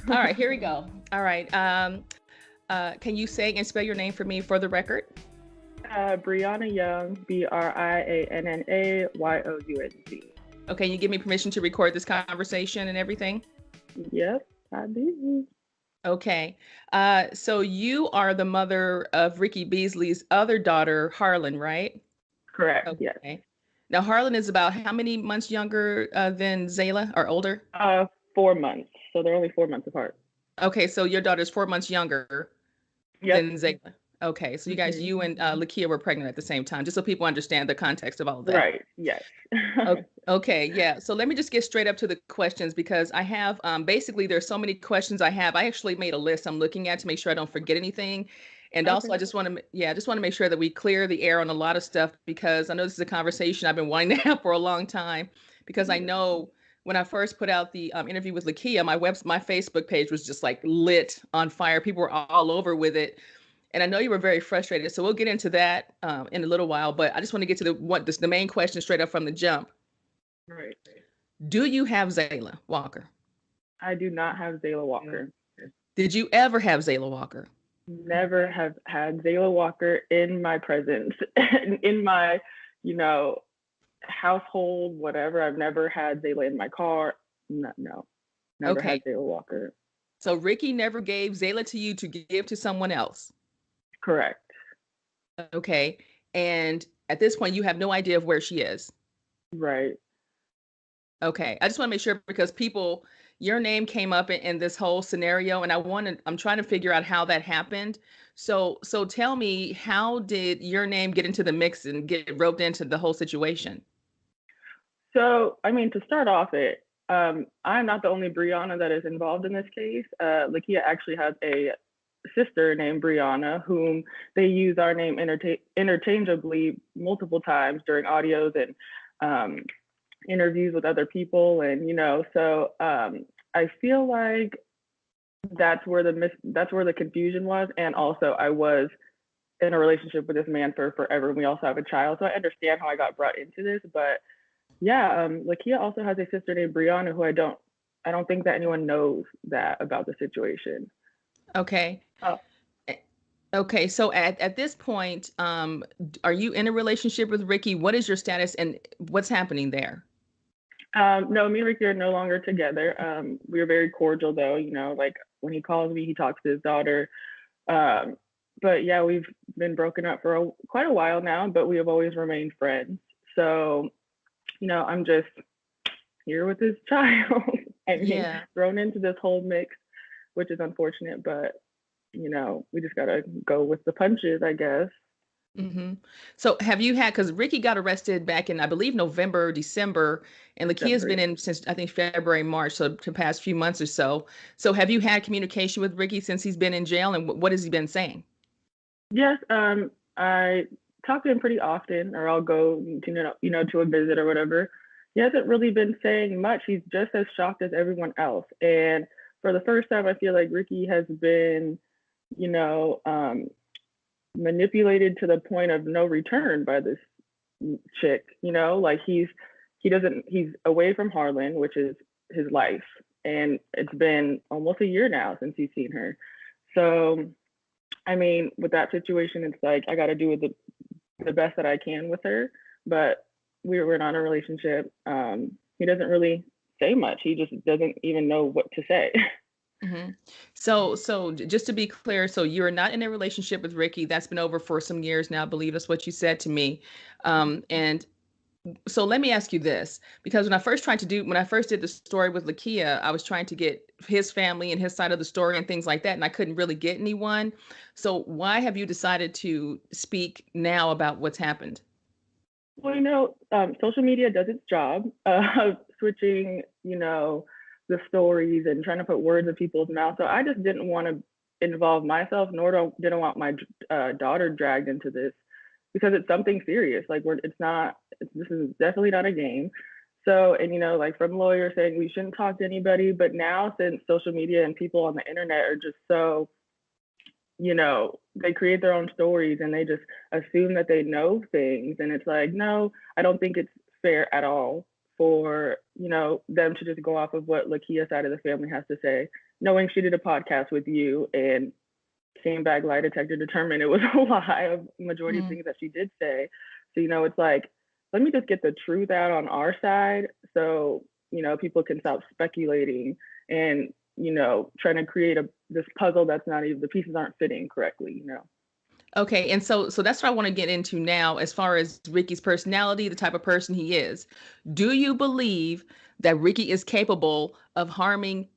All right, here we go. All right. Can you say and spell your name for me for the record? Brianna Young, BriannaYounz. Okay, you give me permission to record this conversation and everything? Yep, I do. Okay. So you are the mother of Ricky Beasley's other daughter, Harlan, right? Correct, yes. Okay. Now, Harlan is about how many months younger than Zaela or older? 4 months. So they're only 4 months apart. Okay, so your daughter's 4 months younger Yep. than Zaela. Okay, so Hmm. you and Lakeia were pregnant at the same time, just so people understand the context of all of that. Right, yes. Okay, yeah. So let me just get straight up to the questions because I have basically there's so many questions I have. I actually made a list I'm looking at to make sure I don't forget anything. And also Okay. I just want to I just want to make sure that we clear the air on a lot of stuff because I know this is a conversation I've been wanting to have for a long time because I know when I first put out the interview with Lakeia, my Facebook page was just like lit on fire. People were all over with it. And I know you were very frustrated. So we'll get into that in a little while, but I just want to get to the main question straight up from the jump. Right. Do you have Zaela Walker? I do not have Zaela Walker. Did you ever have Zaela Walker? Never have had Zaela Walker in my presence, in my, you know, household, whatever. I've never had Zaela in my car. No, never Okay. had Zaela Walker. So Ricky never gave Zaela to you to give to someone else. Correct. Okay. And at this point, you have no idea of where she is. Right. Okay. I just want to make sure because your name came up in this whole scenario, and I'm trying to figure out how that happened. So tell me, how did your name get into the mix and get roped into the whole situation? So, I mean, to start off I'm not the only Brianna that is involved in this case. Lakeia actually has a sister named Brianna, whom they use our name interchangeably multiple times during audios and interviews with other people. And, so I feel like that's where the confusion was. And also, I was in a relationship with this man for forever, and we also have a child. So I understand how I got brought into this, but yeah, Lakeia also has a sister named Brianna who I don't think that anyone knows that about the situation. Okay. Oh, Okay, so at this point, are you in a relationship with Ricky? What is your status and what's happening there? no, me and Ricky are no longer together. We are very cordial though, like when he calls me, he talks to his daughter. Um, but yeah, we've been broken up for quite a while now, but we have always remained friends. So, I'm just here with his child. I mean, Yeah. thrown into this whole mix, which is unfortunate, but we just gotta go with the punches, I guess. Hmm. So have you had, because Ricky got arrested back in, I believe, November, December, and Lakeia's December, been yeah. in since I think February, March, so the past few months or so. So have you had communication with Ricky since he's been in jail, and what has he been saying? Yes, I talk to him pretty often, or I'll go to to a visit or whatever. He hasn't really been saying much. He's just as shocked as everyone else. And for the first time, I feel like Ricky has been, you know, um, manipulated to the point of no return by this chick. Like he's away from Harlan, which is his life, and it's been almost a year now since he's seen her. So I mean, with that situation, it's like I got to do the best that I can with her, but we're not in a relationship. He doesn't really say much. He just doesn't even know what to say. Hmm. So just to be clear, so you're not in a relationship with Ricky. That's been over for some years now. I believe that's what you said to me. And so let me ask you this, because when I first did the story with Lakeia, I was trying to get his family and his side of the story and things like that, and I couldn't really get anyone. So why have you decided to speak now about what's happened? Well, social media does its job of switching, the stories and trying to put words in people's mouths. So I just didn't want to involve myself, nor didn't want my daughter dragged into this because it's something serious. Like this is definitely not a game. So, and like from lawyers saying we shouldn't talk to anybody, but now since social media and people on the internet are just so, they create their own stories and they just assume that they know things. And it's like, no, I don't think it's fair at all. for, them to just go off of what Lakeia's side of the family has to say, knowing she did a podcast with you and came back lie detector determined it was a lie of majority of things that she did say. So, it's like, let me just get the truth out on our side so, people can stop speculating and, trying to create this puzzle that's not even, the pieces aren't fitting correctly. Okay, and so that's what I want to get into now as far as Ricky's personality, the type of person he is. Do you believe that Ricky is capable of harming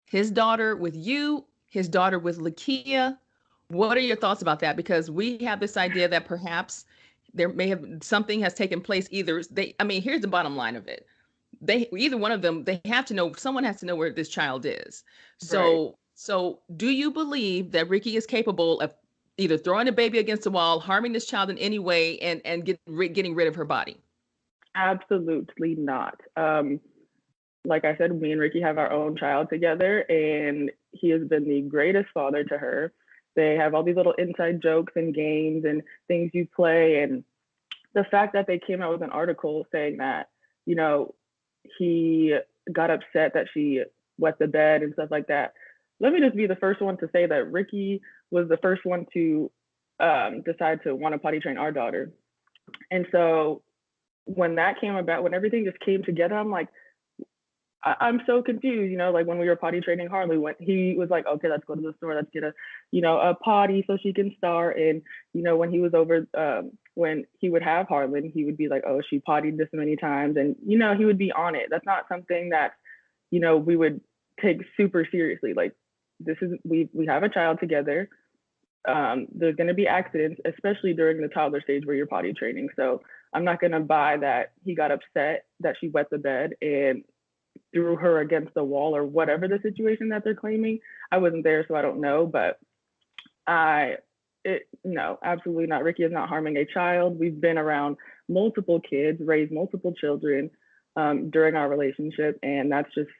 his daughter with you, his daughter with Lakeia? What are your thoughts about that? Because we have this idea that perhaps there may have something has taken place. Here's the bottom line of it. Either one of them, they have to know, someone has to know where this child is. Right. So do you believe that Ricky is capable of either throwing the baby against the wall, harming this child in any way, and getting rid of her body? Absolutely not. Like I said, me and Ricky have our own child together, and he has been the greatest father to her. They have all these little inside jokes and games and things you play. And the fact that they came out with an article saying that, he got upset that she wet the bed and stuff like that. Let me just be the first one to say that Ricky was the first one to decide to want to potty train our daughter. And so when that came about, when everything just came together, I'm like, I'm so confused, like when we were potty training Harley, when he was like, okay, let's go to the store, let's get a potty so she can start. And, when he was over, when he would have Harlan, he would be like, oh, she pottied this many times. And, he would be on it. That's not something that, we would take super seriously. Like, we have a child together. There's going to be accidents, especially during the toddler stage where you're potty training. So I'm not going to buy that he got upset that she wet the bed and threw her against the wall or whatever the situation that they're claiming. I wasn't there, so I don't know, but no, absolutely not. Ricky is not harming a child. We've been around multiple kids, raised multiple children during our relationship, and that's just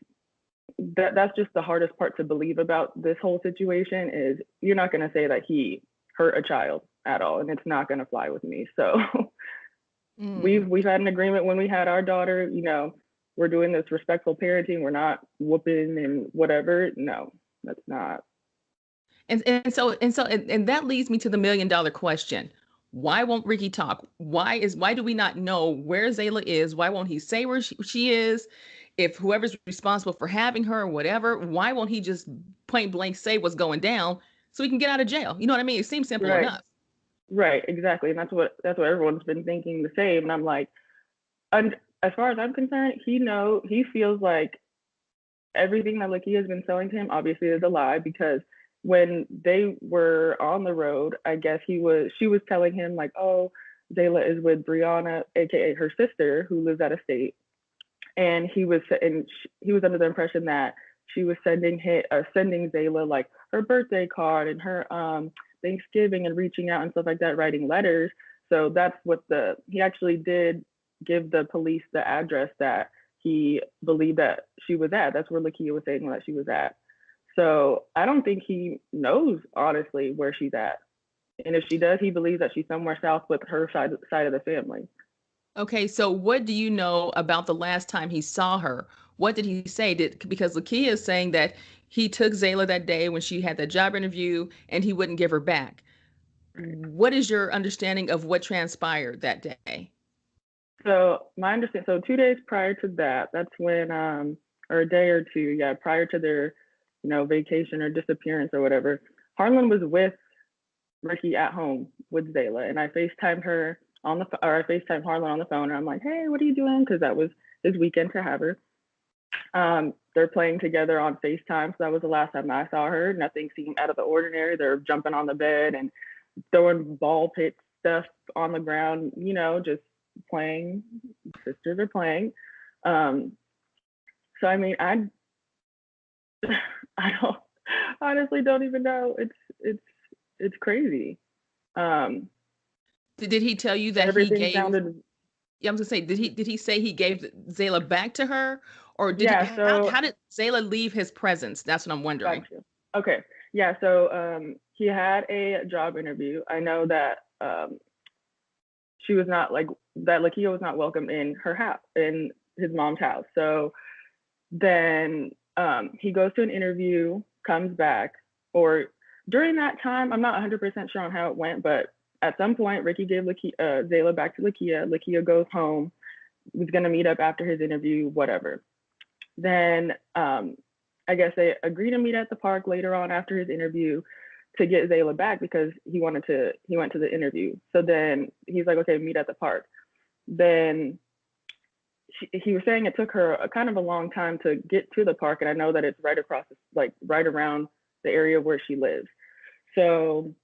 the hardest part to believe about this whole situation is you're not going to say that he hurt a child at all, and it's not going to fly with me. So we've had an agreement when we had our daughter, we're doing this respectful parenting. We're not whooping and whatever. No, that's not. And that leads me to the $1 million question. Why won't Ricky talk? Why do we not know where Zaela is? Why won't he say where she is? If whoever's responsible for having her or whatever, why won't he just point blank say what's going down so he can get out of jail? You know what I mean? It seems simple enough. Right, exactly. And that's what everyone's been thinking the same. And I'm like, and as far as I'm concerned, he feels like everything that Lakeia has been selling to him obviously is a lie, because when they were on the road, I guess she was telling him like, oh, Zaela is with Brianna, aka her sister, who lives out of state, and he was under the impression that she was sending Zaela like her birthday card and her Thanksgiving and reaching out and stuff like that, writing letters. So that's what he actually did give the police the address that he believed that she was at. That's where Lakeia was saying that she was at. So I don't think he knows, honestly, where she's at. And if she does, he believes that she's somewhere south with her side of the family. Okay, so what do you know about the last time he saw her? What did he say? Because Lakeia is saying that he took Zaela that day when she had that job interview and he wouldn't give her back. What is your understanding of what transpired that day? So my understanding, so 2 days prior to that, that's when, or a day or two, yeah, prior to their, vacation or disappearance or whatever, Harlan was with Ricky at home with Zaela, and I FaceTimed her I FaceTimed Harlan on the phone, and I'm like, hey, what are you doing? Because that was his weekend to have her. They're playing together on FaceTime, so that was the last time I saw her. Nothing seemed out of the ordinary. They're jumping on the bed and throwing ball pit stuff on the ground, just playing. Sisters are playing. So I mean, I don't honestly don't even know. It's crazy. Did he tell you that everything he gave? Sounded. Yeah, I was gonna say, did he say he gave Zaela back to her, or how did Zaela leave his presence? That's what I'm wondering. Gotcha. Okay, yeah. So he had a job interview. I know that she was not like that. Lakeia was not welcome in her house, in his mom's house. So then he goes to an interview, comes back, or during that time, I'm not 100% sure on how it went, but at some point, Ricky gave Zaela back to Lakeia. Lakeia goes home, was going to meet up after his interview, whatever. Then I guess they agreed to meet at the park later on after his interview to get Zaela back because he went to the interview. So then he's like, okay, meet at the park. Then he was saying it took her a kind of a long time to get to the park, and I know that it's right across, like right around the area where she lives. So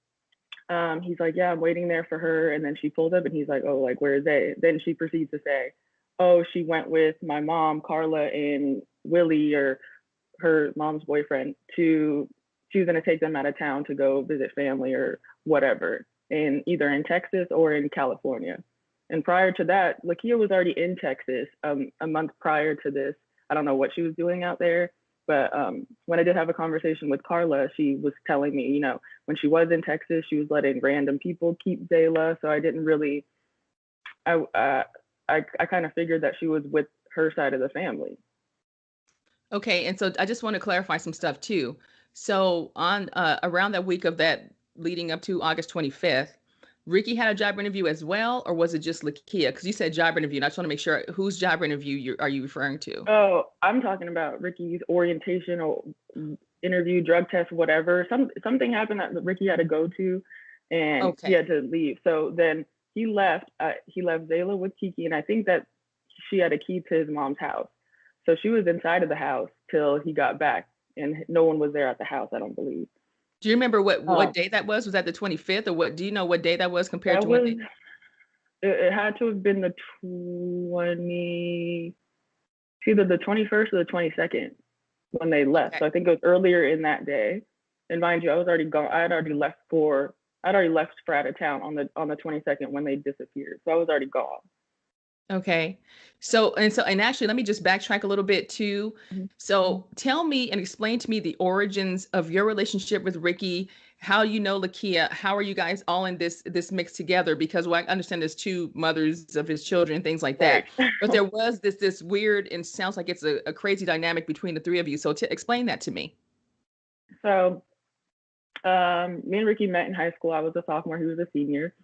he's like, yeah, I'm waiting there for her, and then she pulled up, and he's like, oh, like where is they? Then she proceeds to say, oh, she went with my mom, Carla, and Willie, or her mom's boyfriend, she was going to take them out of town to go visit family or whatever, either in Texas or in California. And prior to that, Lakeia was already in Texas a month prior to this. I don't know what she was doing out there, but when I did have a conversation with Carla, she was telling me, you know, when she was in Texas, she was letting random people keep Zaela. So I didn't really, I kind of figured that she was with her side of the family. Okay, and so I just want to clarify some stuff too. So on around that week of that leading up to August 25th, Ricky had a job interview as well, or was it just Lakeia? Because you said job interview, and I just want to make sure whose job interview are you referring to? Oh, I'm talking about Ricky's orientation or interview, drug test, whatever. Something happened that Ricky had to go to, and he had to leave. So then he left. He left Zaela with Kiki, and I think that she had a key to his mom's house. So she was inside of the house till he got back, and no one was there at the house, I don't believe. Do you remember what day that was? Was that the 25th, or what? Do you know what day that was compared to what day? It had to have been the 20, either the 21st or the 22nd when they left. Okay. So I think it was earlier in that day. And mind you, I was already gone. I'd already left for out of town on the 22nd when they disappeared. So I was already gone. Okay. So actually, let me just backtrack a little bit too. Mm-hmm. So tell me and explain to me the origins of your relationship with Ricky, how you know Lakeia, how are you guys all in this mix together? Because I understand there's two mothers of his children, things like that. Right. But there was this weird, and sounds like it's a crazy dynamic between the three of you. So explain that to me. So me and Ricky met in high school. I was a sophomore, he was a senior.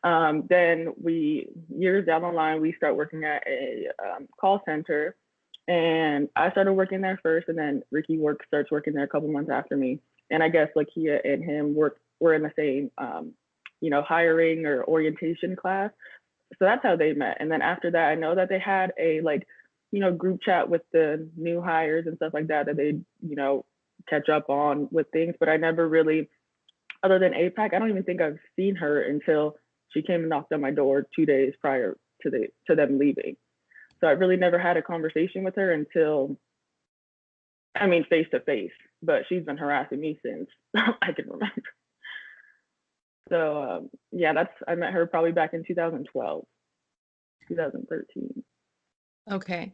Then years down the line, we start working at a call center, and I started working there first, and then Ricky starts working there a couple months after me. And I guess Lakeia and him were in the same, hiring or orientation class. So that's how they met. And then after that, I know that they had a group chat with the new hires and stuff like that they catch up on with things. But I never really, other than APAC, I don't even think I've seen her until she came and knocked on my door 2 days prior to them leaving. So I really never had a conversation with her until, face to face, but she's been harassing me since I can remember. So I met her probably back in 2012, 2013. Okay.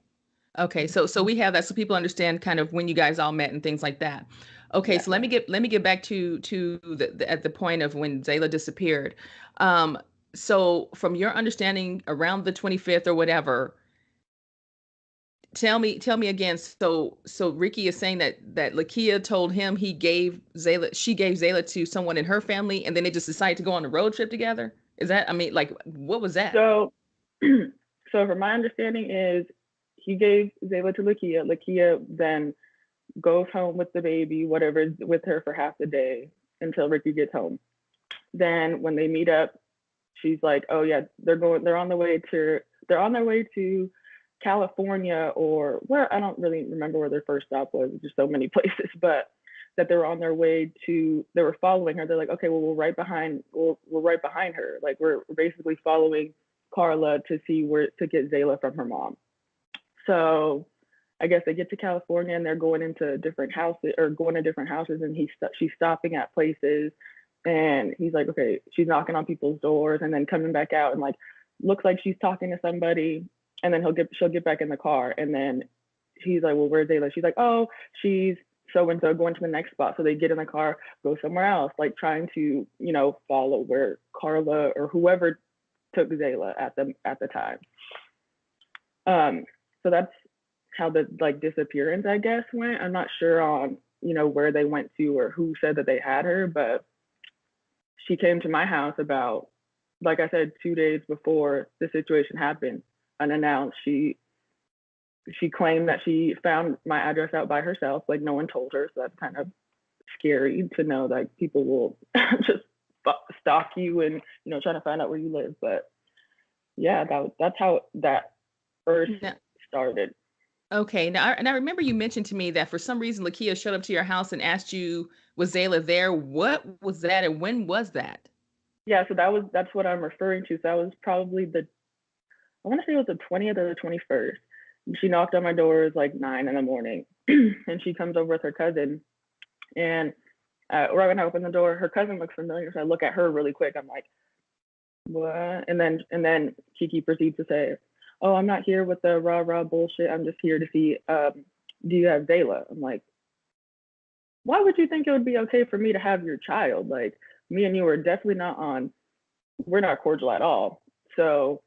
So we have that, so people understand kind of when you guys all met and things like that. Okay. Yeah. So let me get back to at the point of when Zaela disappeared. So from your understanding around the 25th or whatever, tell me again. So Ricky is saying that Lakeia told him she gave Zaela to someone in her family, and then they just decided to go on a road trip together. Is that, what was that? So from my understanding is he gave Zaela to Lakeia. Lakeia then goes home with the baby, whatever, with her for half the day until Ricky gets home. Then when they meet up, she's like, oh yeah, they're on their way to California, or where, I don't really remember where their first stop was, just so many places, but that they were following her. They're like, okay, well, we're right behind her. Like, we're basically following Carla to get Zaela from her mom. So I guess they get to California and they're going into different houses, and she's stopping at places, and he's like, okay, she's knocking on people's doors and then coming back out and looks like she's talking to somebody, and then she'll get back in the car, and then he's like, well, where's Zaela? She's like, oh, she's so-and-so, going to the next spot. So they get in the car, go somewhere else, trying to, follow where Carla or whoever took Zaela at the time. So that's how the like disappearance, I guess, went. I'm not sure on, where they went to or who said that they had her, but she came to my house about, like I said, 2 days before the situation happened, unannounced. She claimed that she found my address out by herself, like no one told her. So that's kind of scary to know that people will just stalk you and try to find out where you live. But yeah, that's how that first Now, started. okay. Now, and I remember you mentioned to me that for some reason Lakeia showed up to your house and asked you, was Zaela there? What was that, and when was that? Yeah, so that's what I'm referring to. So that was probably I want to say it was the 20th or the 21st. She knocked on my door. It was like 9 in the morning, and she comes over with her cousin. And right when I open the door, her cousin looks familiar, so I look at her really quick. I'm like, what? And then Kiki proceeds to say, "Oh, I'm not here with the rah rah bullshit. I'm just here to see, do you have Zaela?" I'm like, why would you think it would be okay for me to have your child? Like, me and you are definitely we're not cordial at all. So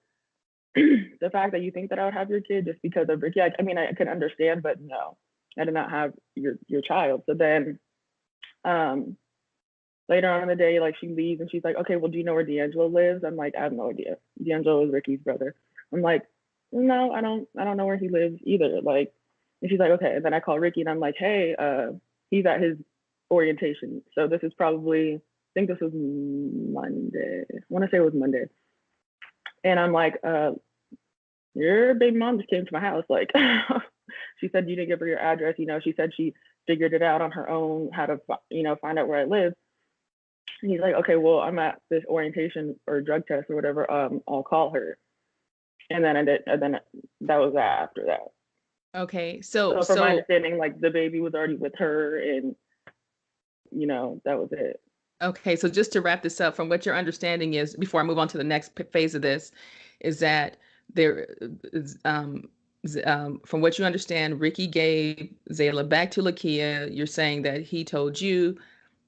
the fact that you think that I would have your kid just because of Ricky, I mean, I can understand, but no, I did not have your child. So then, um, later on in the day, like she leaves and she's like, okay, well, do you know where D'Angelo lives? I'm like, I have no idea. D'Angelo is Ricky's brother. I'm like, no, I don't know where he lives either. Like, and she's like, okay. And then I call Ricky and I'm like, hey, he's at his orientation. So this is probably, I think this was Monday. I want to say it was Monday. And I'm like, your baby mom just came to my house. Like, she said you didn't give her your address. She said she figured it out on her own how to, find out where I live. And he's like, okay, well, I'm at this orientation or drug test or whatever. I'll call her. And then I did, and then that was that after that. Okay, So from my understanding, like the baby was already with her, and that was it. okay, so just to wrap this up, from what your understanding is, before I move on to the next phase of this, is that there is, from what you understand, Ricky gave Zaela back to Lakeia. You're saying that he told you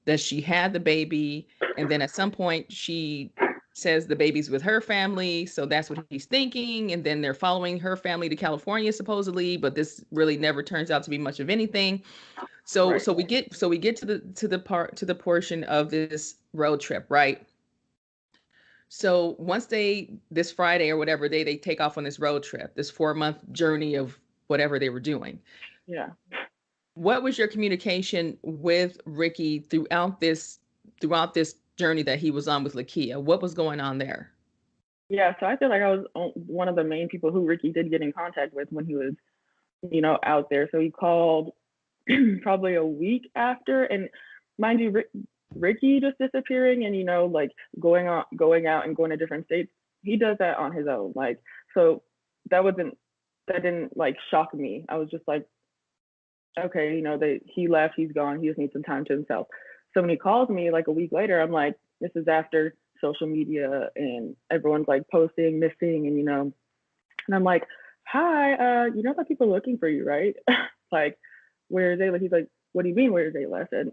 that she had the baby, and then at some point she says the baby's with her family, so that's what he's thinking, and then they're following her family to California supposedly, but this really never turns out to be much of anything. So Right. so we get to the portion of this road trip, right? So once this Friday or whatever day they take off on this road trip, this 4-month journey of whatever they were doing, Yeah. what was your communication with Ricky throughout this journey that he was on with Lakeia? What was going on there? Yeah. So I feel like I was one of the main people who Ricky did get in contact with when he was, out there. So he called probably a week after, and mind you, Ricky just disappearing and like going out and going to different states. He does that on his own. Like, so that didn't like shock me. I was just like, okay, he left, he's gone, he just needs some time to himself. So when he calls me like a week later, I'm like, this is after social media and everyone's like posting, missing, and I'm like, hi, you know that people are looking for you, right? Like, where's Zaela? He's like, what do you mean, where's Zaela? I said,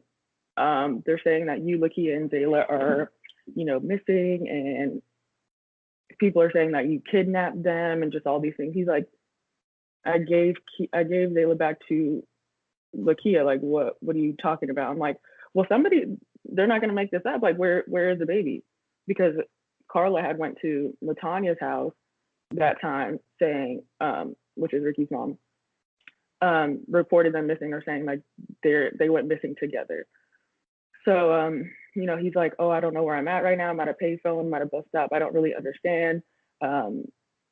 they're saying that you, Lakeia, and Zaela are, missing, and people are saying that you kidnapped them and just all these things. He's like, I gave Zaela back to Lakeia. Like, what are you talking about? I'm like, well, they're not gonna make this up. Like, where is the baby? Because Carla had went to Latanya's house that time saying, which is Ricky's mom, reported them missing or saying like they went missing together. So he's like, oh, I don't know where I'm at right now. I'm at a payphone. I'm at a bus stop. I don't really understand.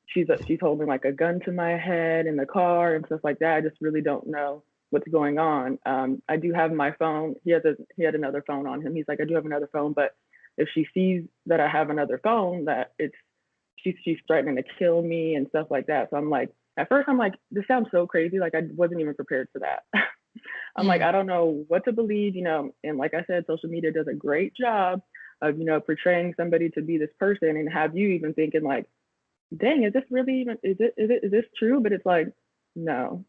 She's holding like a gun to my head in the car and stuff like that. I just really don't know what's going on. I do have my phone. He had another phone on him. He's like, I do have another phone, but if she sees that I have another phone, that she's threatening to kill me and stuff like that. So I'm like, at first I'm like, this sounds so crazy. Like I wasn't even prepared for that. I'm like, I don't know what to believe, and like I said, social media does a great job of, portraying somebody to be this person and have you even thinking like, dang, is this really even, is this true? But it's like, no.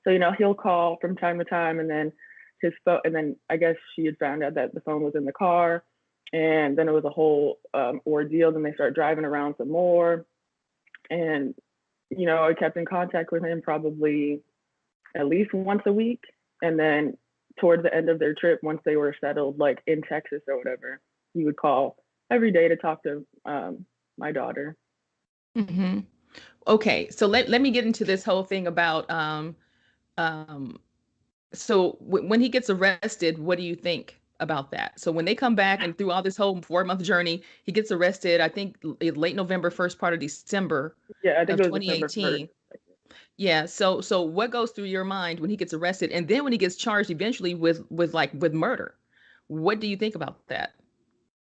So, he'll call from time to time and then his phone, and then I guess she had found out that the phone was in the car, and then it was a whole ordeal. Then they start driving around some more, and I kept in contact with him probably at least once a week. And then towards the end of their trip, once they were settled, like in Texas or whatever, he would call every day to talk to my daughter. Hmm. Okay, so let me get into this whole thing about um so when he gets arrested, what do you think about that? So when they come back and through all this whole 4 month journey, he gets arrested, I think late November, first part of December Yeah, I think of it was December 1st. 2018. Yeah. So what goes through your mind when he gets arrested and then when he gets charged eventually with murder? What do you think about that?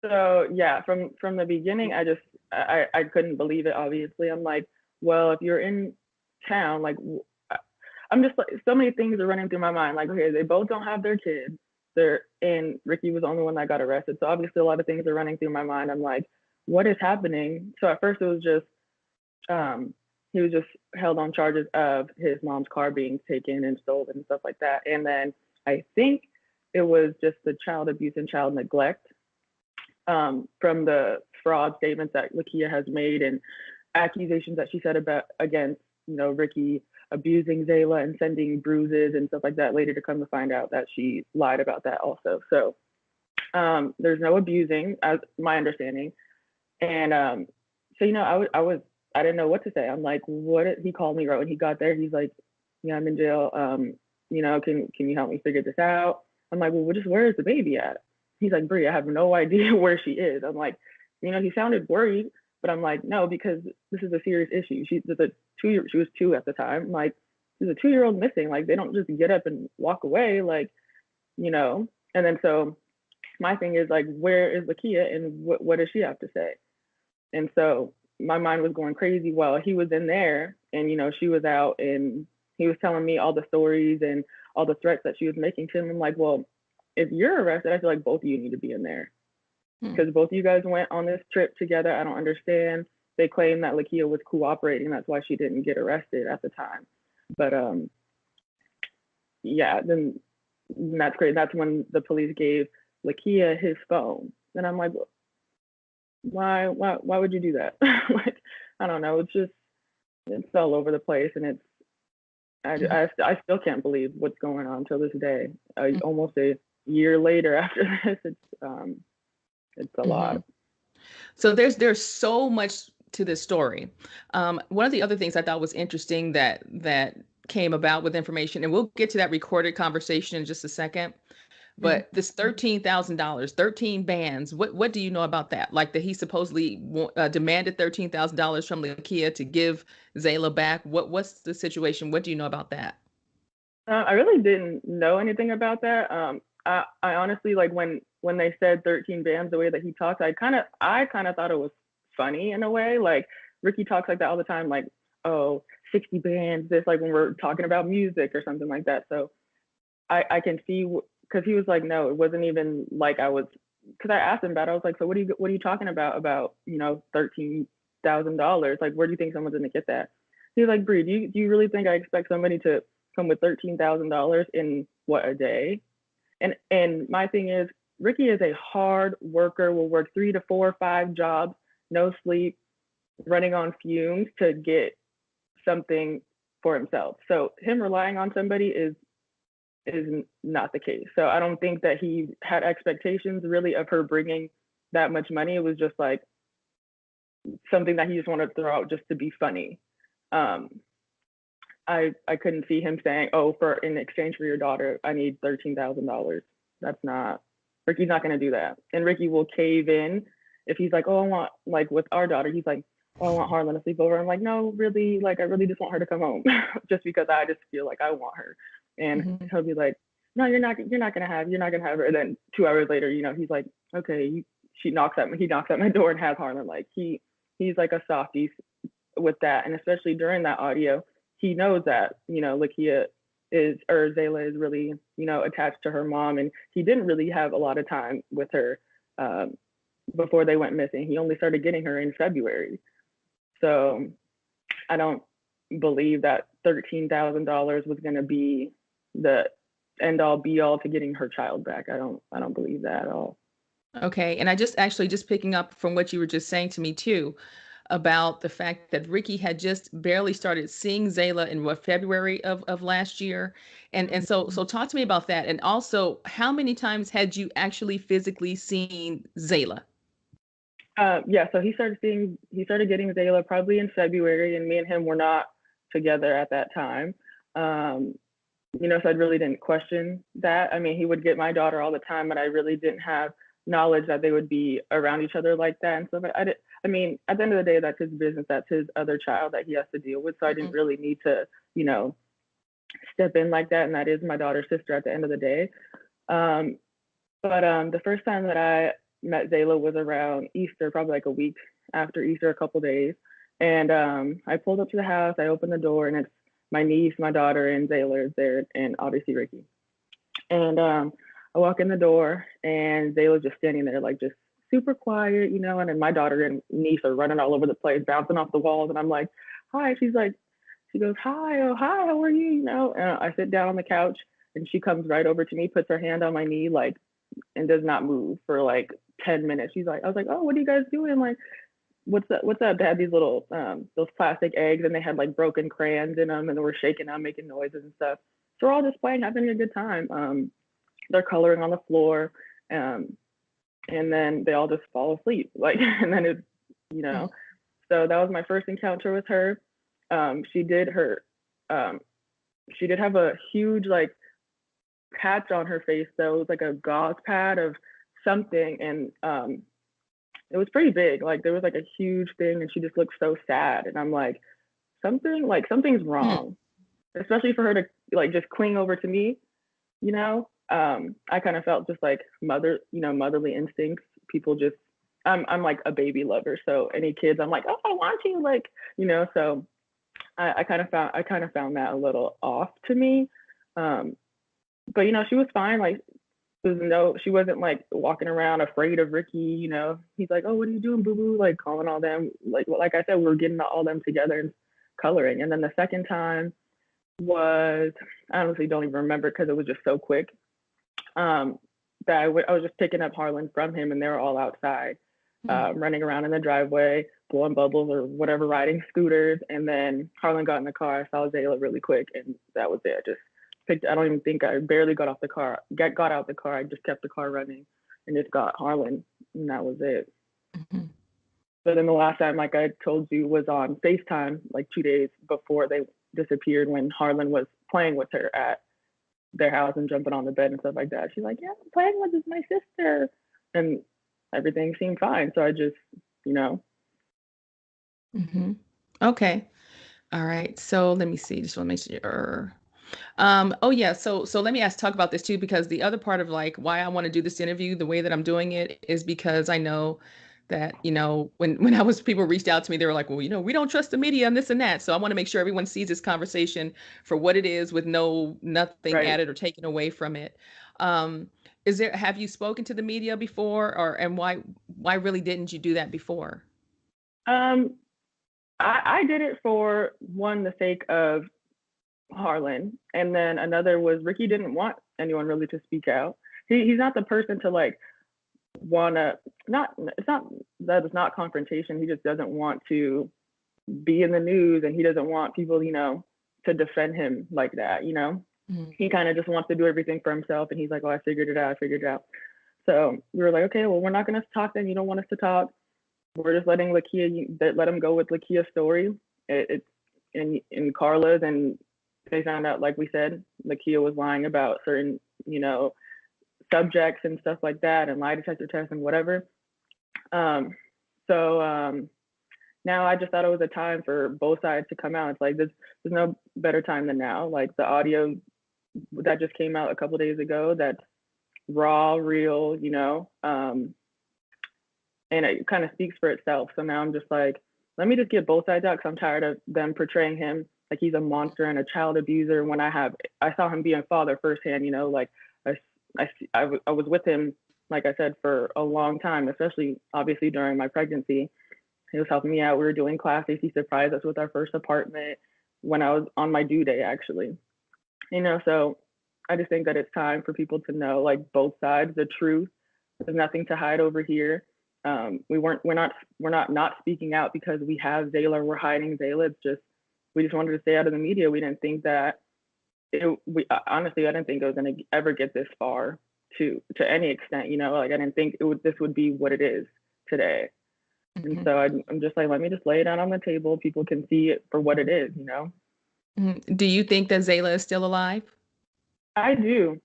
So yeah, from the beginning, I couldn't believe it. Obviously, I'm like, well, if you're in town, like I'm just like so many things are running through my mind. Like, okay, they both don't have their kids. And Ricky was the only one that got arrested. So obviously, a lot of things are running through my mind. I'm like, what is happening? So at first, it was just um, he was just held on charges of his mom's car being taken and stolen and stuff like that. And then I think it was just the child abuse and child neglect from the fraud statements that Lakeia has made and accusations that she said about against, Ricky abusing Zaela and sending bruises and stuff like that. Later to come to find out that she lied about that also. So there's no abusing, as my understanding. And so I didn't know what to say. I'm like, what? He called me right when he got there. He's like, yeah, I'm in jail. Can you help me figure this out? I'm like, well, just where is the baby at? He's like, Brie, I have no idea where she is. I'm like, he sounded worried, but I'm like, no, because this is a serious issue. She was 2 at the time. I'm like, there's a 2-year-old missing. Like, they don't just get up and walk away. Like, and then so my thing is like, where is Lakeia and what does she have to say? And so my mind was going crazy while he was in there, and she was out, and he was telling me all the stories and all the threats that she was making to him. I'm like, well, if you're arrested, I feel like both of you need to be in there Hmm. because both of you guys went on this trip together. I don't understand. They claim that Lakeia was cooperating. That's why she didn't get arrested at the time. But yeah, then that's great. That's when the police gave Lakeia his phone, and I'm like, why would you do that? Like, I don't know. It's all over the place, and I still can't believe what's going on till this day. Almost a year later after this, it's a Hmm. lot. So there's so much to this story. One of the other things I thought was interesting that came about with information, and we'll get to that recorded conversation in just a second. Mhm. But this $13,000, 13 bands, what do you know about that? Like that he supposedly demanded $13,000 from Lakeia to give Zaela back. What's the situation? What do you know about that? I really didn't know anything about that. I honestly like when they said 13 bands the way that he talks, I kind of thought it was funny in a way. Like Ricky talks like that all the time, like, oh, 60 bands, this like when we're talking about music or something like that. So I can see because he was like, no, it wasn't even like I was because I asked him about it. I was like, so what are you talking about $13,000? Like, where do you think someone's gonna get that? He's like, Bree, do you really think I expect somebody to come with $13,000 in what a day? And my thing is, Ricky is a hard worker. Will work 3 to 4 or 5 jobs, no sleep, running on fumes to get something for himself. So him relying on somebody is not the case. So I don't think that he had expectations really of her bringing that much money. It was just like something that he just wanted to throw out just to be funny. Um, I couldn't see him saying, "Oh, for in exchange for your daughter, I need $13,000." That's not Ricky's not going to do that. And Ricky will cave in if he's like, "Oh, I want like with our daughter." He's like, "Oh, I want Harlan to sleep over." I'm like, "No, really, like I really just want her to come home, just because I just feel like I want her." And Hmm. he'll be like, "No, you're not gonna have her." And then 2 hours later, he's like, "Okay." He knocks at my door and has Harlan. Like he's like a softie with that, and especially during that audio, he knows that Lakeia Zaela is really attached to her mom, and he didn't really have a lot of time with her um, before they went missing. He only started getting her in February, so I don't believe that $13,000 was going to be the end all be all to getting her child back. I don't believe that at all. Okay. And I just picking up from what you were just saying to me too. about the fact that Ricky had just barely started seeing Zaela in what, February of last year. And so talk to me about that. And also, how many times had you actually physically seen Zaela? Yeah, so he started getting Zaela probably in February, and me and him were not together at that time. Um, so I really didn't question that. I mean, he would get my daughter all the time, but I really didn't have knowledge that they would be around each other like that and stuff. I mean, at the end of the day, that's his business. That's his other child that he has to deal with. So I didn't Mhm. really need to, you know, step in like that. And that is my daughter's sister at the end of the day. Um, but the first time that I met Zayla was around Easter, probably like a week after Easter, a couple days. And I pulled up to the house, I opened the door, and it's my niece, my daughter, and Zayla is there, and obviously Ricky. And I walk in the door, and Zayla's just standing there, like just super quiet, and then my daughter and niece are running all over the place, bouncing off the walls, and I'm like, "Hi." She goes, "Hi, oh hi, how are you?" And I sit down on the couch, and she comes right over to me, puts her hand on my knee, like, and does not move for like 10 minutes. I was like, "Oh, what are you guys doing?" Like, what's that? What's up? They had these little, those plastic eggs, and they had like broken crayons in them, and they were shaking them, making noises and stuff. So we're all just playing, having a good time. They're coloring on the floor, um, and then they all just fall asleep. Like, and then it's, you know, so that was my first encounter with her. She did her, um, she did have a huge like patch on her face though. It was like a gauze pad of something, and it was pretty big. Like there was like a huge thing, and she just looked so sad. And I'm like, something's Mm. wrong, especially for her to like just cling over to me. I kind of felt just like motherly instincts. People just, I'm like a baby lover, so any kids, I'm like, oh, I want you, like, So I kind of found that a little off to me. Um, but she was fine. Like, she wasn't like walking around afraid of Ricky. He's like, oh, what are you doing, boo boo? Like calling all them. Like I said, we were getting all them together and coloring. And then the second time was, I honestly don't even remember because it was just so quick. Um, that I was just picking up Harlan from him, and they were all outside, running around in the driveway, blowing bubbles or whatever, riding scooters. And then Harlan got in the car. I saw Zaela really quick, and that was it. I just picked. I don't even think I barely got off the car. Got out the car. I just kept the car running, and just got Harlan, and that was it. Mhm. But then the last time, like I told you, was on FaceTime, like 2 days before they disappeared, when Harlan was playing with her at their house and jumping on the bed and stuff like that. She's like, yeah, I'm playing with this, my sister. And everything seemed fine. So I just, you know. Mhm. Okay. All right. So let me see. Just want to make sure. Oh yeah. So let me talk about this too, because the other part of like why I want to do this interview the way that I'm doing it is because I know that, when people reached out to me, they were like, well, we don't trust the media and this and that. So I want to make sure everyone sees this conversation for what it is with nothing Right. added or taken away from it. Um, have you spoken to the media before, and why really didn't you do that before? Um, I did it for one, the sake of Harlan. And then another was Ricky didn't want anyone really to speak out. He's not the person to like wanna not it's not that it's not confrontation. He just doesn't want to be in the news, and he doesn't want people, to defend him like that. Mhm. He kind of just wants to do everything for himself, and he's like, oh, I figured it out, So we were like, okay, well, we're not going to talk then. You don't want us to talk. We're just letting let him go with Lakeia's story. It's in Carla's, and they found out, like we said, Lakeia was lying about certain, subjects and stuff like that, and lie detector tests and whatever. So now I just thought it was a time for both sides to come out. It's like there's no better time than now. Like the audio that just came out a couple days ago, that's raw, real, and it kind of speaks for itself. So now I'm just like, let me just get both sides out, because I'm tired of them portraying him like he's a monster and a child abuser. When I saw him being a father firsthand. Like I, I was with him, like I said, for a long time, especially obviously during my pregnancy. He was helping me out. We were doing classes. He surprised us with our first apartment when I was on my due day, actually. So I just think that it's time for people to know, like, both sides, the truth. There's nothing to hide over here. We're not speaking out because we have Zaela or we're hiding Zaela. It's just we just wanted to stay out of the media. We didn't think that honestly, I didn't think it was going to ever get this far to any extent, like I didn't think this would be what it is today. And so I'm just like, let me just lay it out on the table. People can see it for what it is. Do you think that Zaela is still alive? I do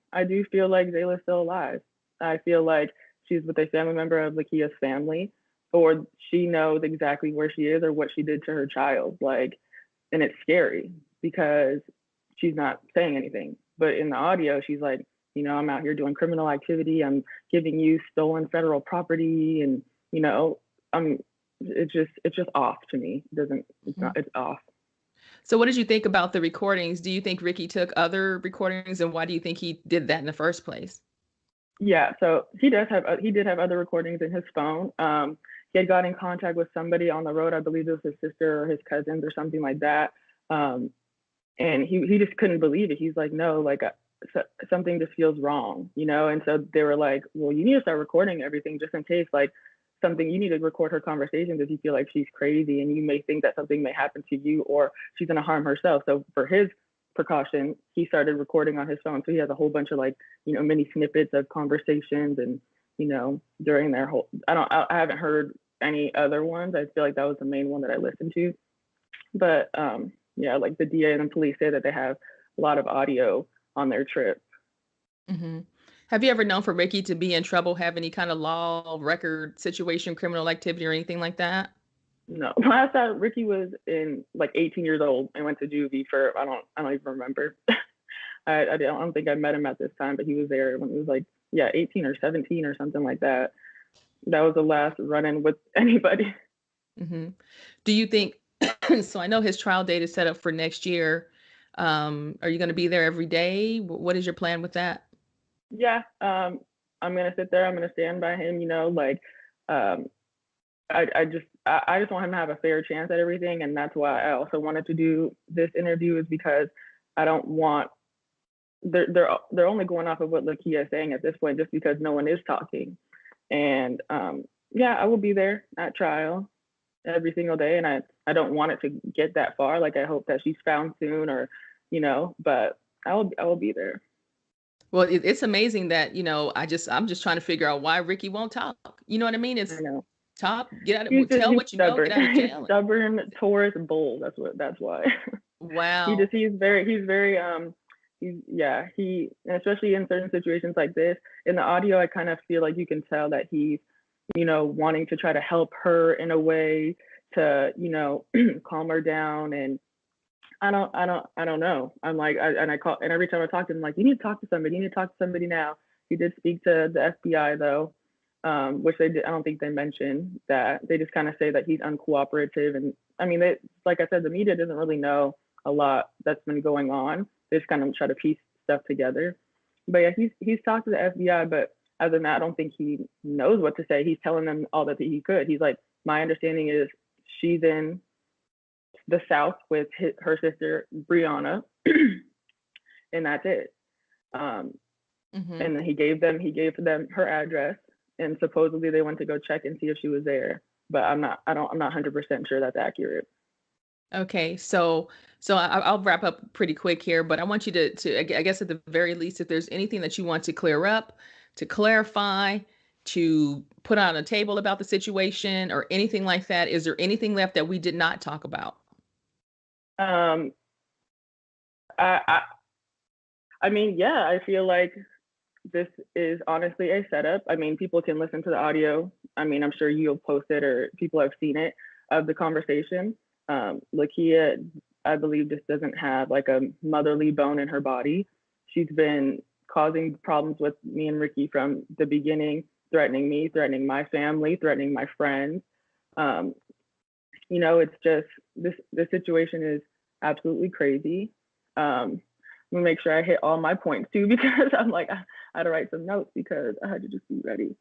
feel like Zaela's still alive. I feel like she's with a family member of Lakeia's family, or she knows exactly where she is or what she did to her child. And it's scary because she's not saying anything. But in the audio, she's like, I'm out here doing criminal activity. I'm giving you stolen federal property, and it's just off to me. It's off. So what did you think about the recordings? Do you think Ricky took other recordings, and why do you think he did that in the first place? Yeah, so he did have other recordings in his phone. He had got in contact with somebody on the road. I believe it was his sister or his cousins or something like that. And he just couldn't believe it. He's like, no, something just feels wrong, And so they were like, well, you need to start recording everything just in case, you need to record her conversations if you feel like she's crazy and you may think that something may happen to you or she's going to harm herself. So for his precaution, he started recording on his phone. So he has a whole bunch of mini snippets of conversations and, during their whole, I haven't heard any other ones. I feel like that was the main one that I listened to. But yeah, the DA and the police say that they have a lot of audio on their trip. Mm-hmm. Have you ever known for Ricky to be in trouble, have any kind of law record situation, criminal activity or anything like that? No. Last time Ricky was 18 years old and went to juvie for, I don't even remember. I don't think I met him at this time, but he was there when he was 18 or 17 or something like that. That was the last run-in with anybody. Mm-hmm. Do you think, so I know his trial date is set up for next year. Are you going to be there every day? What is your plan with that? Yeah, I'm going to sit there. I'm going to stand by him, I just want him to have a fair chance at everything. And that's why I also wanted to do this interview, is because I don't want, they're only going off of what Lakeia is saying at this point, just because no one is talking. And yeah, I will be there at trial every single day. And I don't want it to get that far. I hope that she's found soon, or, but I will be there. Well, it's amazing that, I'm just trying to figure out why Ricky won't talk. You know what I mean? It's talk, get out of, tell what you know, get out of jail. He's stubborn, Taurus bull. That's why. Wow. He's very, especially in certain situations like this, in the audio, I kind of feel like you can tell that he's, wanting to try to help her in a way to, calm her down. And I don't know. I'm like, I call, and every time I talk to him, I'm like, you need to talk to somebody. You need to talk to somebody now. He did speak to the FBI though, which I don't think they mentioned that. They just kind of say that he's uncooperative. And I mean, like I said, the media doesn't really know a lot that's been going on. They just kind of try to piece stuff together. But yeah, he's talked to the FBI, but other than that, I don't think he knows what to say. He's telling them all that he could. He's like, my understanding is she's in the South with her sister Brianna, and that's it. And then he gave them her address, and supposedly they went to go check and see if she was there. But I'm not 100% sure that's accurate. Okay, so I'll wrap up pretty quick here, but I want you to I guess at the very least, if there's anything that you want to clear up, to clarify, to put on a table about the situation or anything like that, is there anything left that we did not talk about? I mean, yeah, I feel like this is honestly a setup. I mean, people can listen to the audio. I mean, I'm sure you'll post it or people have seen it, of the conversation. Lakeia, I believe, just doesn't have a motherly bone in her body. She's been causing problems with me and Ricky from the beginning, threatening me, threatening my family, threatening my friends. It's just this situation is absolutely crazy. Let me make sure I hit all my points too, because I'm like, I had to write some notes because I had to just be ready.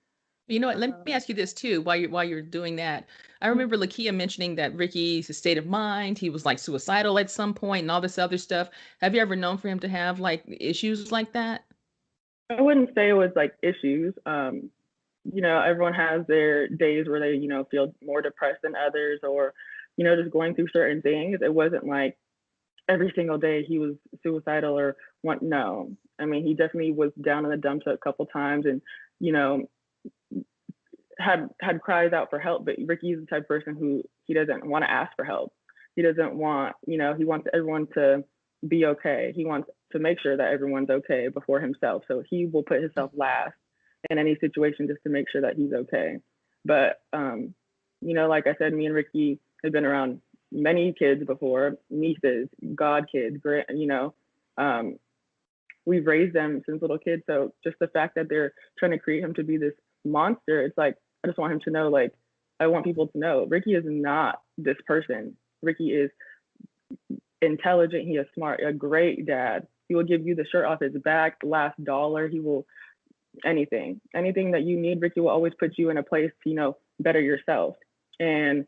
You know what? Let me ask you this too. While you're doing that, I remember Lakeia mentioning that Ricky's state of mind, he was suicidal at some point and all this other stuff. Have you ever known for him to have issues like that? I wouldn't say it was issues. everyone has their days where they, feel more depressed than others, or, just going through certain things. It wasn't like every single day he was suicidal or want no. I mean, he definitely was down in the dumps a couple times, and you know had cries out for help. But Ricky's the type of person who he doesn't want to ask for help. He doesn't want, he wants everyone to be okay. He wants to make sure that everyone's okay before himself. So he will put himself last in any situation just to make sure that he's okay. But like I said, me and Ricky have been around many kids before, nieces, god kids, we've raised them since little kids. So just the fact that they're trying to create him to be this monster, it's like, I just want him to know, like, I want people to know Ricky is not this person. Ricky is intelligent. He is smart, a great dad. He will give you the shirt off his back, last dollar. He will, anything that you need. Ricky will always put you in a place to, better yourself. And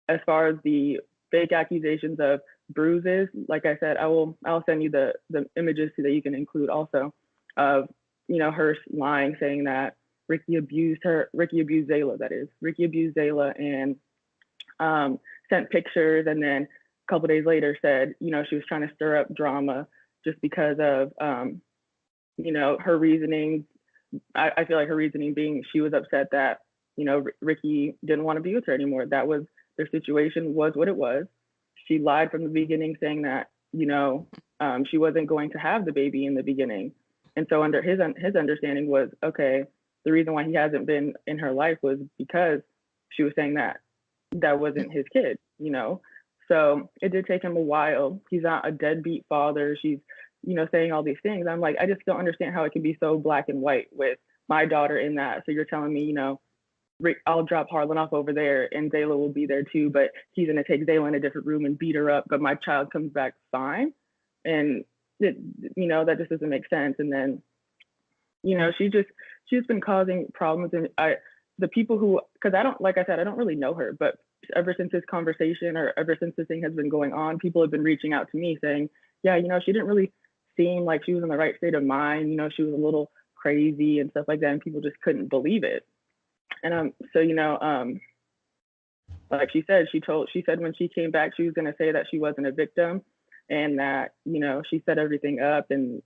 as far as the fake accusations of bruises, like I said, I'll send you the images so that you can include also of, her lying, saying that Ricky abused Zaela, that is. Ricky abused Zaela and sent pictures, and then a couple days later said, she was trying to stir up drama just because of, her reasoning. I feel like her reasoning being she was upset that, Ricky didn't want to be with her anymore. That was their situation, was what it was. She lied from the beginning, saying that, she wasn't going to have the baby in the beginning. And so under his understanding was, okay, the reason why he hasn't been in her life was because she was saying that wasn't his kid, So it did take him a while. He's not a deadbeat father. She's, saying all these things. I'm like, I just don't understand how it can be so black and white with my daughter in that. So you're telling me, Rick, I'll drop Harlan off over there and Zaela will be there too, but he's going to take Zaela in a different room and beat her up, but my child comes back fine. And that just doesn't make sense. And then, she's been causing problems. And the people who, because I don't really know her, but ever since this conversation or ever since this thing has been going on, people have been reaching out to me saying, yeah, she didn't really seem like she was in the right state of mind. She was a little crazy and stuff like that. And people just couldn't believe it. And like she said, she said when she came back, she was going to say that she wasn't a victim and that, she set everything up and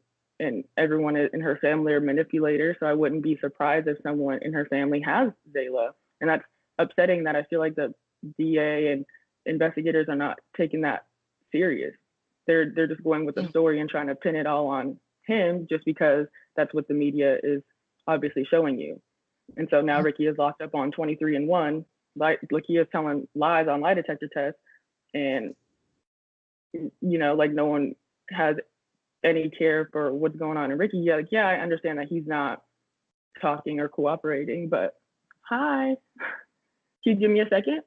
everyone in her family are manipulators. So I wouldn't be surprised if someone in her family has Zaela. And that's upsetting that I feel like the DA and investigators are not taking that serious. They're just going with the story and trying to pin it all on him just because that's what the media is obviously showing you. And so now Ricky is locked up on 23-1. Lakeia is telling lies on lie detector tests, and like no one has any care for what's going on. And Ricky, yeah, I understand that he's not talking or cooperating, but hi, can you give me a second?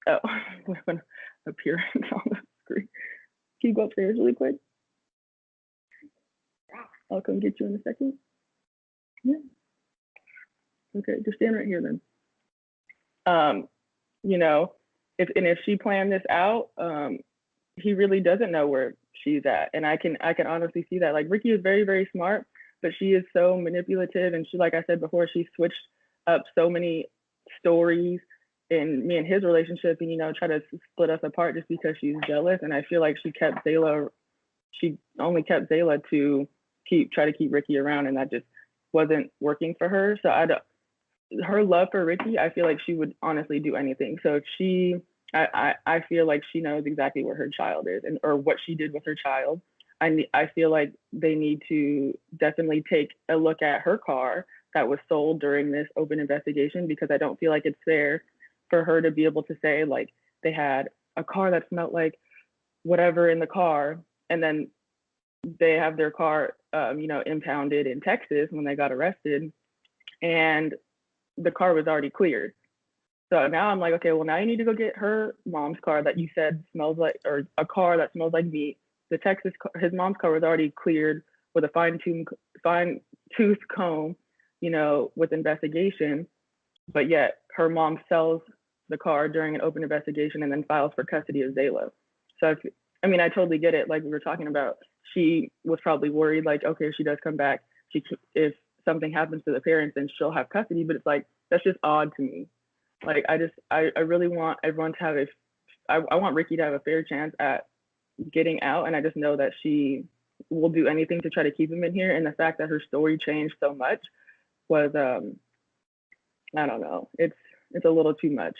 Oh, I'm gonna appear on the screen. Can you go upstairs really quick? I'll come get you in a second. Yeah. Okay, just stand right here then. If she planned this out, he really doesn't know where she's at. And I can honestly see that. Like, Ricky is very, very smart, but she is so manipulative. And she, like I said before, she switched up so many stories in me and his relationship and, try to split us apart just because she's jealous. And I feel like she only kept Zaela to try to keep Ricky around, and that just wasn't working for her. So her love for Ricky, I feel like she would honestly do anything. So I feel like she knows exactly where her child is or what she did with her child. I feel like they need to definitely take a look at her car that was sold during this open investigation, because I don't feel like it's fair for her to be able to say, like, they had a car that smelled like whatever in the car, and then they have their car, impounded in Texas when they got arrested, and the car was already cleared. So now I'm like, okay, well, now you need to go get her mom's car that you said smells like, or a car that smells like meat. His mom's car was already cleared with a fine-tooth comb, with investigation, but yet her mom sells the car during an open investigation and then files for custody of Zaela. So I totally get it. Like we were talking about, she was probably worried, like, okay, if she does come back, if something happens to the parents, then she'll have custody. But it's like, that's just odd to me. Like, I really want everyone to have I want Ricky to have a fair chance at getting out. And I just know that she will do anything to try to keep him in here. And the fact that her story changed so much was, I don't know, it's a little too much.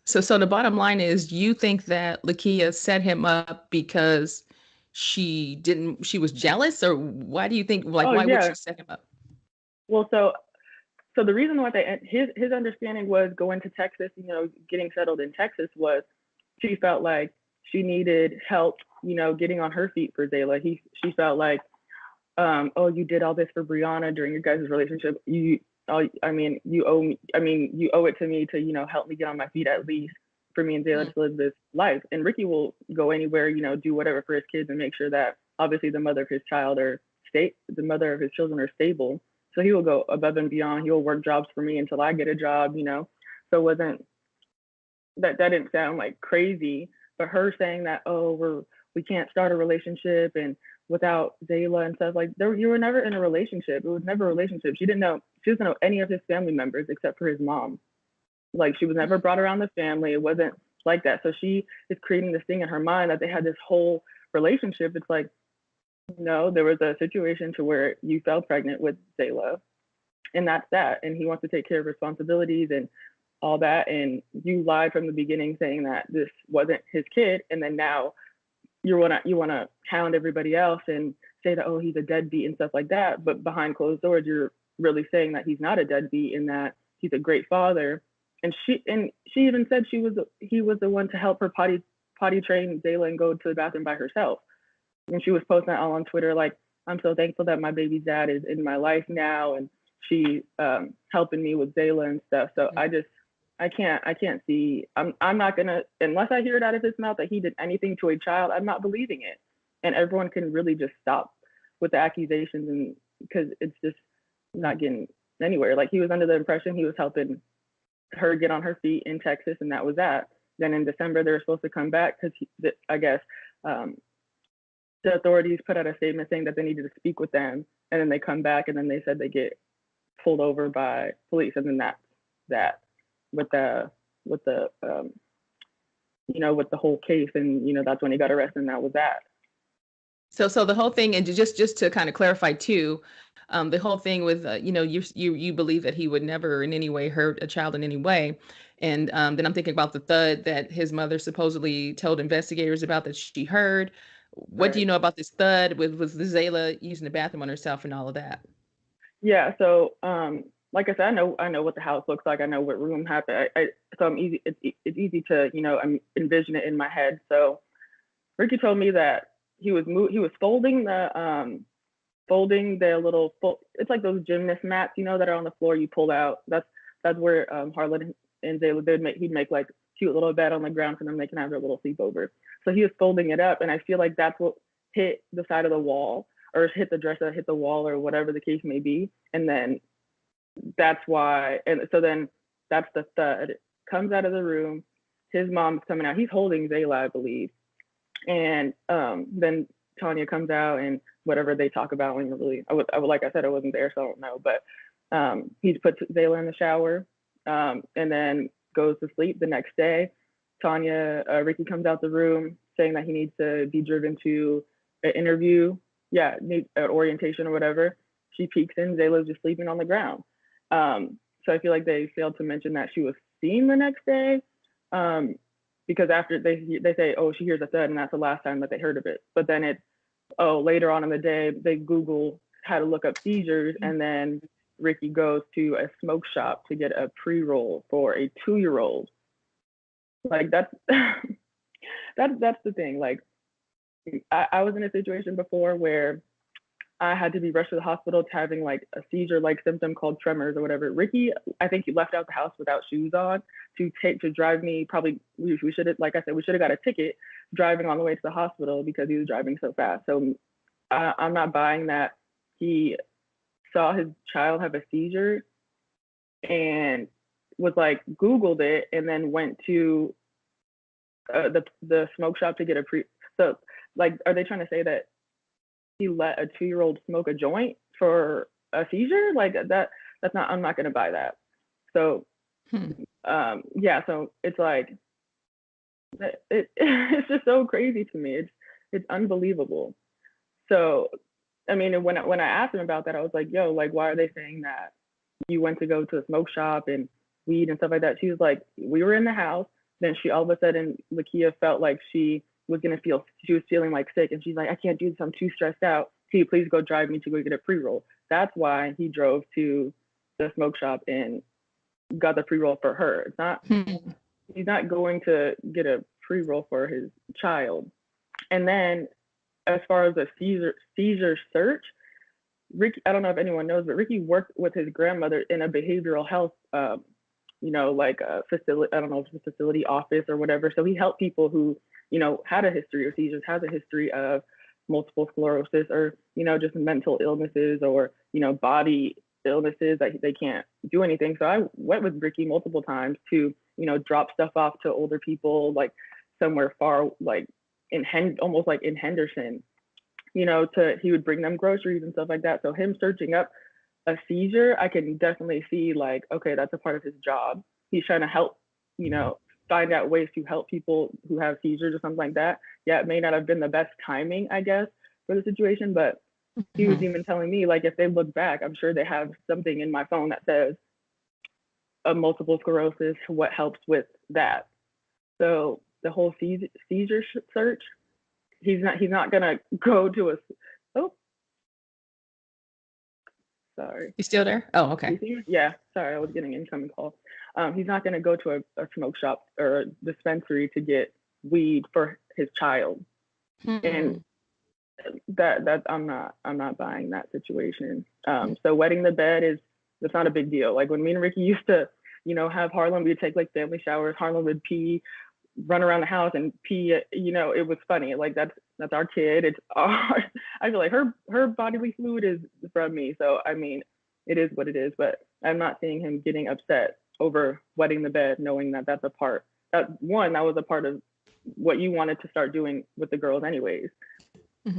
So the bottom line is, you think that Lakeia set him up because she was jealous, or why do you think, like, Oh why would yeah. she set him up? Well, so the reason why his understanding was going to Texas, getting settled in Texas, was she felt like she needed help, getting on her feet for Zaela. She felt like, oh, you did all this for Brianna during your guys' relationship. You owe me. You owe it to me to, help me get on my feet, at least for me and Zaela to live this life. And Ricky will go anywhere, do whatever for his kids and make sure that obviously the mother of his children are stable. So he will go above and beyond. He will work jobs for me until I get a job, So it wasn't that didn't sound like crazy, but her saying that, oh, we can't start a relationship and without Zaela and stuff, like, you were never in a relationship. It was never a relationship. She doesn't know any of his family members except for his mom. Like, she was never brought around the family. It wasn't like that. So she is creating this thing in her mind that they had this whole relationship. It's like, no, there was a situation to where you fell pregnant with Zaela, and that's that. And he wants to take care of responsibilities and all that. And you lied from the beginning saying that this wasn't his kid. And then now you want to hound everybody else and say that, oh, he's a deadbeat and stuff like that. But behind closed doors, you're really saying that he's not a deadbeat and that he's a great father. And she even said he was the one to help her potty train Zaela and go to the bathroom by herself. And she was posting that all on Twitter, like, I'm so thankful that my baby's dad is in my life now, and she's helping me with Zaela and stuff. So I can't see. I'm not gonna, unless I hear it out of his mouth that he did anything to a child. I'm not believing it. And everyone can really just stop with the accusations, and because it's just not getting anywhere. Like, he was under the impression he was helping her get on her feet in Texas, and that was that. Then in December they were supposed to come back because I guess the authorities put out a statement saying that they needed to speak with them, and then they come back, and then they said they get pulled over by police, and then that's that with the with the whole case, and that's when he got arrested, and that was that. So the whole thing, and just to kind of clarify too, the whole thing with you believe that he would never in any way hurt a child in any way, and then I'm thinking about the thud that his mother supposedly told investigators about that she heard. What do you know about this thud with Zaela using the bathroom on herself and all of that? Yeah, so like I said, I know what the house looks like. I know what room happened. So I'm easy. It's easy to envision it in my head. So Ricky told me that he was folding the little it's like those gymnast mats that are on the floor you pull out. That's where Harlan and Zaela he'd make like cute little bed on the ground for them. They can have their little sleepover. So he was folding it up, and I feel like that's what hit the side of the wall, or hit the dresser, hit the wall, or whatever the case may be. And then that's why, and so then that's the thud. Comes out of the room. His mom's coming out. He's holding Zaela, I believe. And then Tanya comes out, and whatever they talk about, when like I said, I wasn't there, so I don't know. But he puts Zaela in the shower, and then goes to sleep. The next day, Ricky comes out the room saying that he needs to be driven to an interview, an orientation or whatever. She peeks in, Zayla's just sleeping on the ground. So I feel like they failed to mention that she was seen the next day, because after they say, oh, she hears a thud, and that's the last time that they heard of it. But then it's, later on in the day, they Google how to look up seizures, and then Ricky goes to a smoke shop to get a pre-roll for a 2-year-old. Like, that's that's the thing. Like, I was in a situation before where I had to be rushed to the hospital to having like a seizure-like symptom called tremors or whatever. Ricky, I think he left out the house without shoes on to drive me. Probably we should have, like I said, we should have got a ticket driving on the way to the hospital because he was driving so fast. So I'm not buying that he saw his child have a seizure and was like Googled it and then went to the smoke shop to get a So, like, are they trying to say that he let a 2-year-old smoke a joint for a seizure? Like that's not, I'm not going to buy that. So, yeah, so it's like, it's just so crazy to me. It's unbelievable. So, I mean, when I asked him about that, I was like, yo, like, why are they saying that you went to go to a smoke shop and weed and stuff like that? She was like, we were in the house. Then she all of a sudden, Lakeia felt like she was feeling like sick. And she's like, I can't do this. I'm too stressed out. Can you please go drive me to go get a pre-roll? That's why he drove to the smoke shop and got the pre-roll for her. It's not, he's not going to get a pre-roll for his child. And then as far as the seizure search, Ricky, I don't know if anyone knows, but Ricky worked with his grandmother in a behavioral health, like a facility, I don't know if it's a facility office or whatever. So he helped people who, had a history of seizures, has a history of multiple sclerosis or, just mental illnesses or, body illnesses that they can't do anything. So I went with Ricky multiple times to, drop stuff off to older people, like somewhere far, like almost like in Henderson, he would bring them groceries and stuff like that. So him searching up a seizure, I can definitely see like, okay, that's a part of his job. He's trying to help, find out ways to help people who have seizures or something like that. Yeah, it may not have been the best timing, I guess, for the situation, but he was even telling me, like, if they look back, I'm sure they have something in my phone that says a multiple sclerosis, what helps with that. So the whole seizure search, he's not gonna go to oh, sorry. You still there? Oh, okay. Yeah, sorry, I was getting an incoming call. He's not gonna go to a smoke shop or a dispensary to get weed for his child. And that I'm not buying that situation. So wetting the bed that's not a big deal. Like when me and Ricky used to, have Harlem, we'd take like family showers, Harlem would pee, run around the house and pee, it was funny. Like that's our kid. It's our, I feel like her bodily fluid is from me. So I mean, it is what it is, but I'm not seeing him getting upset over wetting the bed, knowing that that's a part that was a part of what you wanted to start doing with the girls anyways.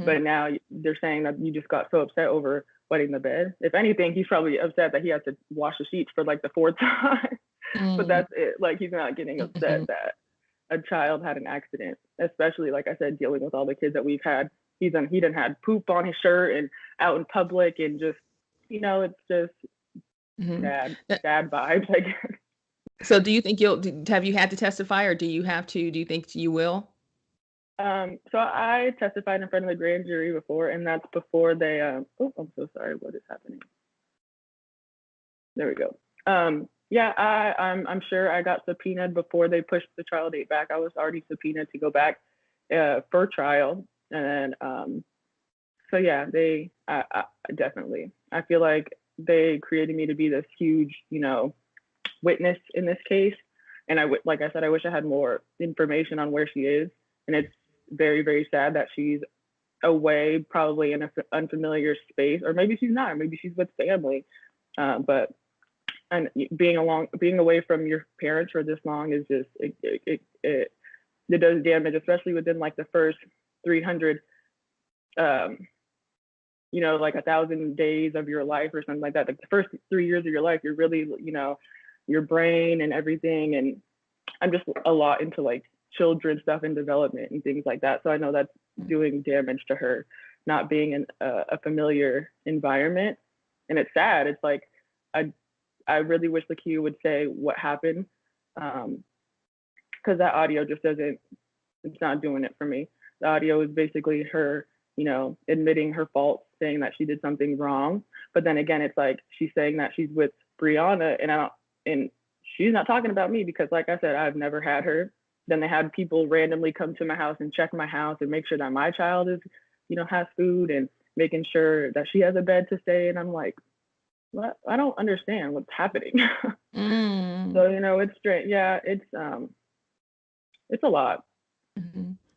But now they're saying that you just got so upset over wetting the bed. If anything, he's probably upset that he has to wash the sheets for like the fourth time. But that's it. Like he's not getting upset that a child had an accident, especially like I said, dealing with all the kids that we've had. He done had poop on his shirt and out in public and just, it's just bad vibes, I guess. So do you think have you had to testify or do you think you will? So I testified in front of the grand jury before, and that's before they, I'm so sorry, what is happening? There we go. Yeah, I'm sure I got subpoenaed before they pushed the trial date back. I was already subpoenaed to go back for trial. And so yeah, I definitely, I feel like they created me to be this huge, witness in this case. And like I said, I wish I had more information on where she is. And it's very, very sad that she's away, probably in an unfamiliar space, or maybe she's not, maybe she's with family. But being away from your parents for this long is just, it does damage, especially within like the first 300, like 1,000 days of your life or something like that. Like the first 3 years of your life, you're really, your brain and everything. And I'm just a lot into like children stuff and development and things like that. So I know that's doing damage to her, not being in a familiar environment. And it's sad. It's like, I really wish Lakeia would say what happened, because that audio just it's not doing it for me. The audio is basically her, admitting her fault, saying that she did something wrong. But then again, it's like she's saying that she's with Brianna, and she's not talking about me because, like I said, I've never had her. Then they had people randomly come to my house and check my house and make sure that my child is, has food and making sure that she has a bed to stay. And I'm like, what? I don't understand what's happening. So, it's strange. Yeah, it's a lot.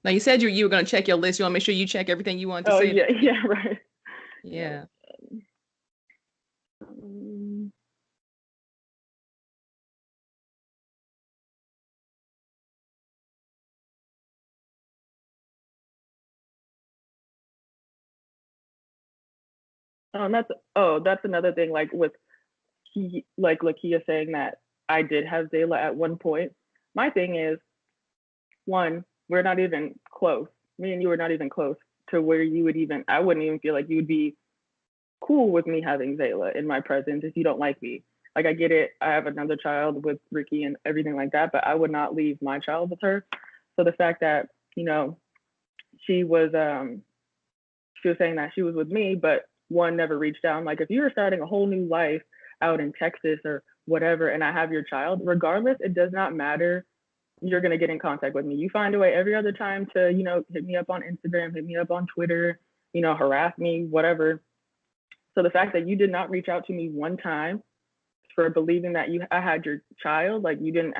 Now you said you were going to check your list. You want to make sure you check everything you want to say. Yeah, right. Yeah. That's another thing. Like with like Lakeia saying that I did have Zaela at one point. My thing is, one, we're not even close. Me and you are not even close to where you would even. I wouldn't even feel like you would be cool with me having Zaela in my presence if you don't like me. Like I get it. I have another child with Ricky and everything like that, but I would not leave my child with her. So the fact that, she was she was saying that she was with me, but one never reached out. I'm like, if you were starting a whole new life out in Texas or whatever, and I have your child, regardless, it does not matter. You're gonna get in contact with me. You find a way every other time to, hit me up on Instagram, hit me up on Twitter, harass me, whatever. So the fact that you did not reach out to me one time for believing that I had your child, like you didn't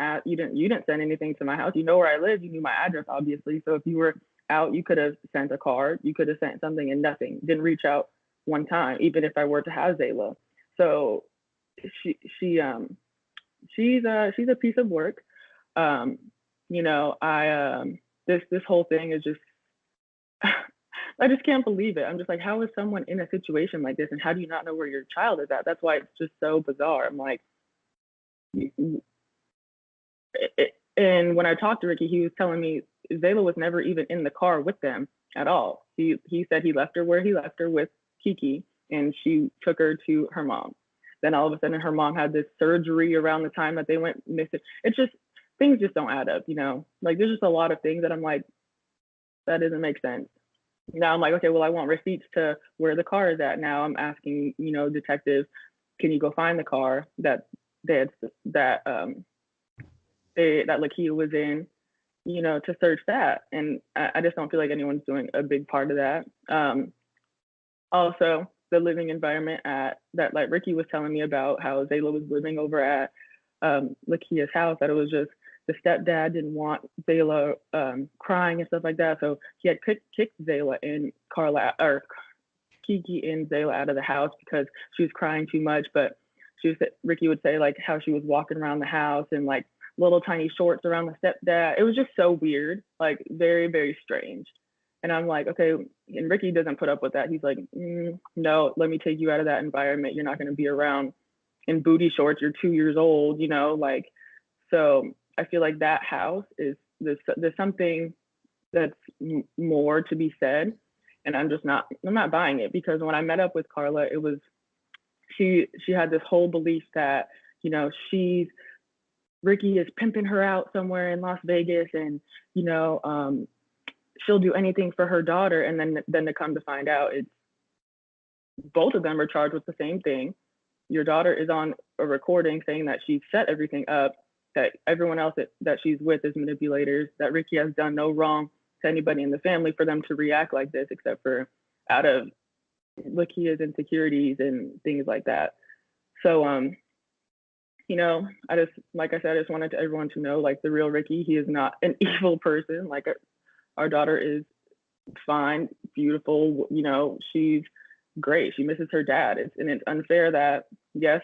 send anything to my house. You know where I live. You knew my address, obviously. So if you were out, you could have sent a card. You could have sent something, and nothing. Didn't reach out one time, even if I were to have Zaela. So she's a piece of work. Um, I this whole thing is just I just can't believe it. I'm just like, how is someone in a situation like this, and how do you not know where your child is at? That's why it's just so bizarre. I'm like, and when I talked to Ricky, he was telling me Zaela was never even in the car with them at all. He said he left her where he left her with Kiki, and she took her to her mom. Then all of a sudden, her mom had this surgery around the time that they went missing. It's just things just don't add up, Like there's just a lot of things that I'm like, that doesn't make sense. Now I'm like, okay, well, I want receipts to where the car is at. Now I'm asking, detectives, can you go find the car that they had, that Lakeia was in, to search that. And I just don't feel like anyone's doing a big part of that. Also, the living environment that like Ricky was telling me about, how Zaela was living over at Lakeia's house, that it was just the stepdad didn't want Zaela crying and stuff like that. So he had kicked Zaela and Kiki and Zaela out of the house because she was crying too much. But Ricky would say like how she was walking around the house and like little tiny shorts around the stepdad. It was just so weird, like very, very strange. And I'm like, okay, and Ricky doesn't put up with that. He's like, no, let me take you out of that environment. You're not going to be around in booty shorts. You're 2 years old, like, so I feel like that house there's something that's more to be said. And I'm not buying it, because when I met up with Carla, it was, she had this whole belief that, Ricky is pimping her out somewhere in Las Vegas, and, she'll do anything for her daughter. And then to come to find out, it's both of them are charged with the same thing. Your daughter is on a recording saying that she set everything up, that everyone else that she's with is manipulators, that Ricky has done no wrong to anybody in the family for them to react like this, except for out of Lakeia's insecurities and things like that. So, I just, like I said, I just wanted everyone to know, like, the real Ricky, he is not an evil person. Like, our daughter is fine, beautiful, she's great. She misses her dad. And it's unfair that,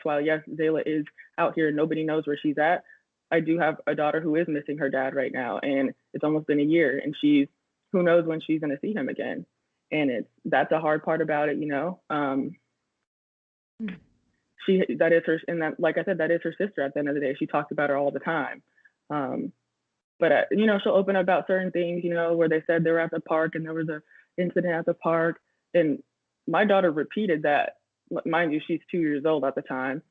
while Zaela is out here and nobody knows where she's at, I do have a daughter who is missing her dad right now, and it's almost been a year, and who knows when she's going to see him again. And that's a hard part about it, that is her, and that, like I said, that is her sister at the end of the day. She talks about her all the time. But she'll open up about certain things, where they said they were at the park and there was an incident at the park. And my daughter repeated that. Mind you, she's 2 years old at the time.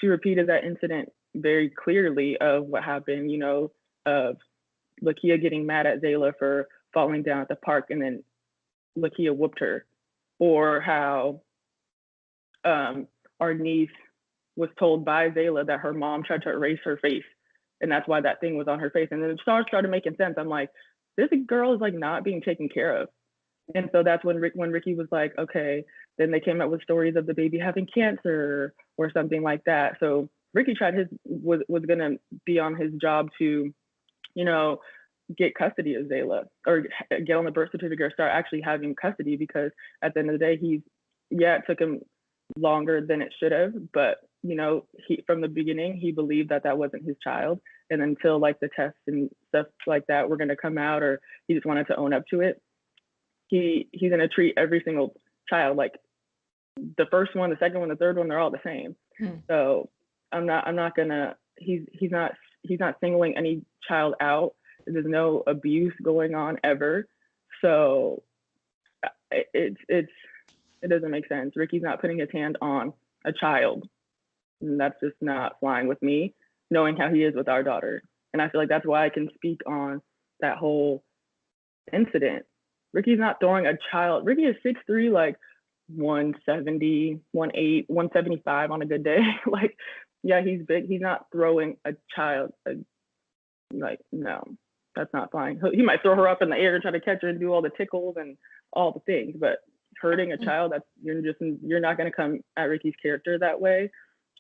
She repeated that incident very clearly of what happened, of Lakeia getting mad at Zaela for falling down at the park, and then Lakeia whooped her. Or how our niece was told by Zaela that her mom tried to erase her face, and that's why that thing was on her face. And then the stars started making sense. I'm like, this girl is like not being taken care of. And so that's when Ricky was like, okay, then they came up with stories of the baby having cancer or something like that. So Ricky was going to be on his job to, get custody of Zaela, or get on the birth certificate, or start actually having custody, because at the end of the day, it took him longer than it should have, but from the beginning, he believed that wasn't his child. And until like the tests and stuff like that were going to come out, or he just wanted to own up to it, he's going to treat every single child like the first one, the second one, the third one, they're all the same. So I'm not gonna. He's not singling any child out. There's no abuse going on ever. So it doesn't make sense. Ricky's not putting his hand on a child, and that's just not flying with me, knowing how he is with our daughter. And I feel like that's why I can speak on that whole incident. Ricky's not throwing a child. Ricky is 6'3", like 170, 18, 175 on a good day. Like, yeah, he's big. He's not throwing a child. Like, no, that's not flying. He might throw her up in the air and try to catch her and do all the tickles and all the things, but hurting a child, you're not going to come at Ricky's character that way.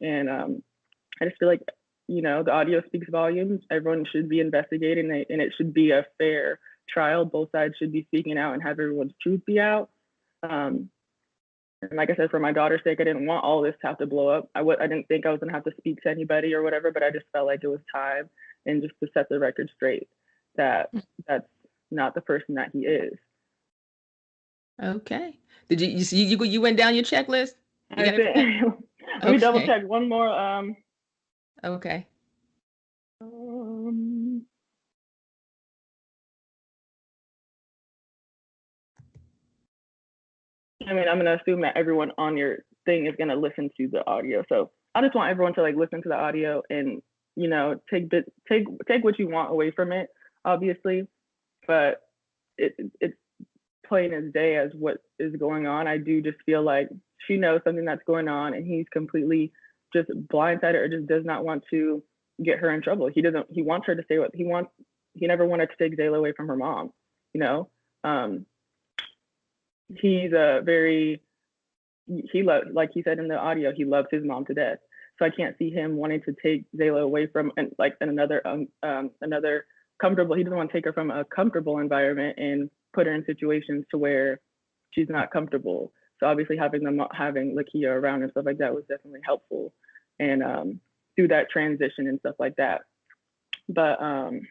And I just feel like, you know, the audio speaks volumes. Everyone should be investigating, and it should be a fair trial. Both sides should be speaking out and have everyone's truth be out. And like I said, for my daughter's sake, I didn't want all this to have to blow up. I didn't think I was going to have to speak to anybody or whatever, but I just felt like it was time, and just to set the record straight that that's not the person that he is. Okay. Did you went down your checklist? Let me double check one more. Okay. I mean, I'm going to assume that everyone on your thing is going to listen to the audio. So I just want everyone to like listen to the audio and, you know, take what you want away from it, obviously. But it's plain as day as what is going on. I do just feel like she knows something that's going on, and he's completely just blindsided or just does not want to get her in trouble. He wants her to say what he wants. He never wanted to take Zaela away from her mom, you know? He's he loves, like he said in the audio, he loves his mom to death. So I can't see him wanting to take Zaela away from another comfortable. He doesn't want to take her from a comfortable environment and put her in situations to where she's not comfortable. So obviously having Lakeia around and stuff like that was definitely helpful, and through that transition and stuff like that. But I'm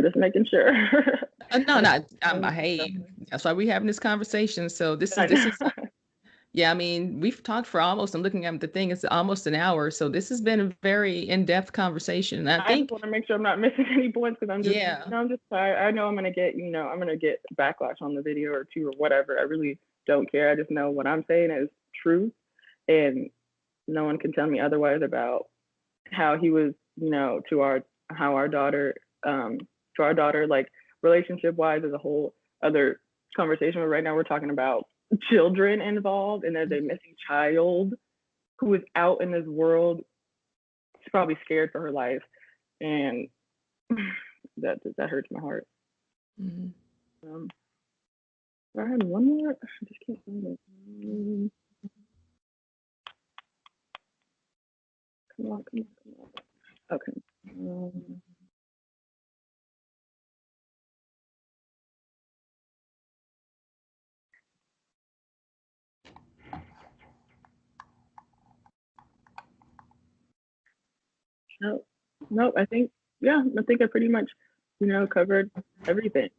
just making sure. No, hey, that's why we're having this conversation. So this is yeah, I mean, we've talked for almost, I'm looking at the thing, it's almost an hour. So this has been a very in-depth conversation. And I just want to make sure I'm not missing any points, because I'm just tired. I know I'm going to get backlash on the video or two or whatever. I really don't care. I just know what I'm saying is truth, and no one can tell me otherwise about how he was, you know, to our daughter, like relationship wise is a whole other conversation. But right now we're talking about children involved, and there's a missing child who is out in this world. She's probably scared for her life, and that hurts my heart. I had one more. I just can't find it. Come on. Okay. No, I think I pretty much, you know, covered everything.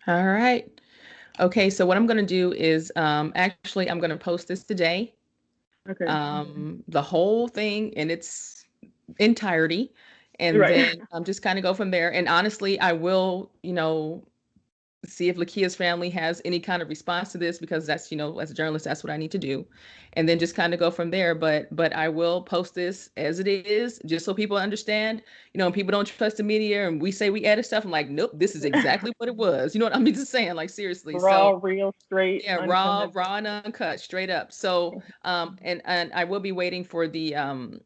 All right. Okay, so what I'm going to do is actually I'm going to post this today. Okay. The whole thing in its entirety, and then just kind of go from there. And honestly, I will, you know, see if Lakeia's family has any kind of response to this, because that's, you know, as a journalist, that's what I need to do. And then just kind of go from there. But I will post this as it is, just so people understand, you know, and people don't trust the media and we say we added stuff. I'm like, nope, this is exactly what it was. You know what I mean? Just saying, like, seriously. Raw, real, straight. Yeah, raw and uncut, straight up. So, and I will be waiting for the,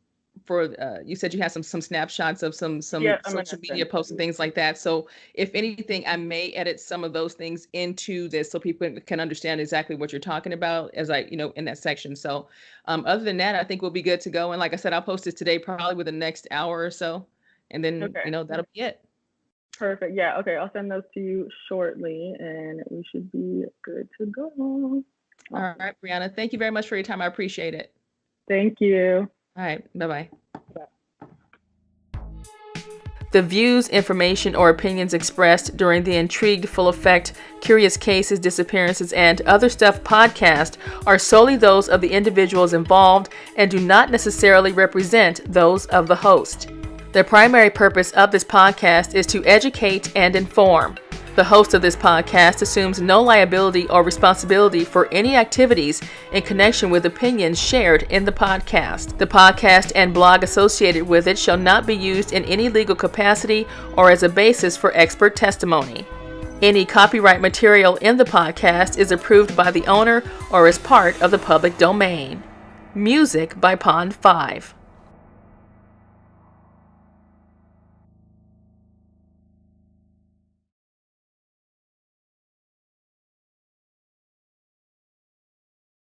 you said you had some snapshots of some social media posts and things like that. So if anything, I may edit some of those things into this so people can understand exactly what you're talking about as you know, in that section. So other than that, I think we'll be good to go. And like I said, I'll post it today, probably within the next hour or so. And then, you know, that'll be it. Perfect. Yeah. Okay. I'll send those to you shortly, and we should be good to go. All Awesome. right, Brianna, thank you very much for your time. I appreciate it. Thank you. All right, bye-bye. Bye. The views, information, or opinions expressed during the Intrigued, Full Effect, Curious Cases, Disappearances, and Other Stuff podcast are solely those of the individuals involved and do not necessarily represent those of the host. The primary purpose of this podcast is to educate and inform. The host of this podcast assumes no liability or responsibility for any activities in connection with opinions shared in the podcast. The podcast and blog associated with it shall not be used in any legal capacity or as a basis for expert testimony. Any copyright material in the podcast is approved by the owner or is part of the public domain. Music by Pond 5.